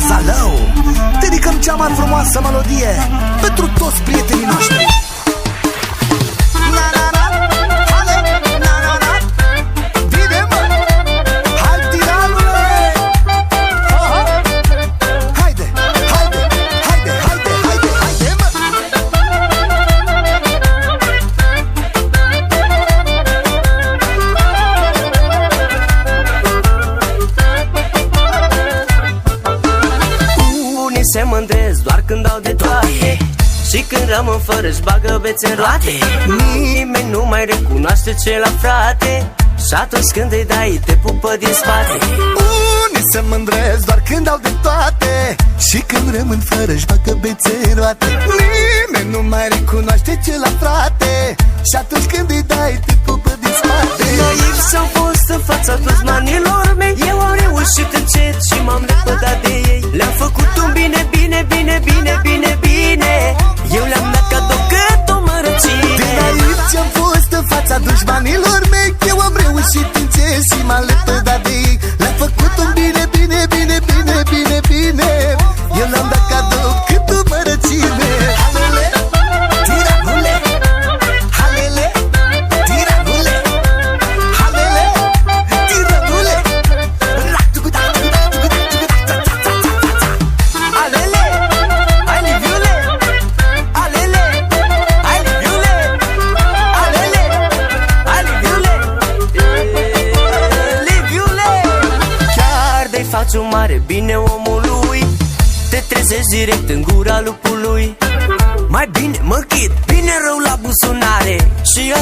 Zalău. Dedicăm cea mai frumoasă melodie pentru toți prietenii noștri. Se mândresc doar când au de toate și când rămân fără-și bagă bețe în roate. Nimeni nu mai recunoaște celălalt frate și atunci când îi dai te pupă din spate. Unii se mândresc doar când au de toate și când rămân fără-și bagă bețe în roate. Nimeni nu mai recunoaște celălalt frate și atunci când îi dai te pupă din spate. Naiv s-au fost în fața dușmanilor mei, eu am reușit încet și m-am lepădat de ei. Le-am făcut un bine, bine, bine, bine, bine, bine. Eu le-am dat cadou cât o mărăcire. De naiv am fost în fața dușmanilor mei, eu am reușit încet și m-am lepădat de ei. Le-am făcut un bine, bine, bine, bine, bine, bine. Eu le-am dat cadou cât o mărăcire. Halele, tiranule, halele, tiranule, halele, tiranule. Alele, hai liviule, alele, hai liviule, alele, hai liviule, liviule. Chiar de-i faci un mare bine omului, te trezești direct în gura lupului. Mai bine mă chid, bine rău la buzunare și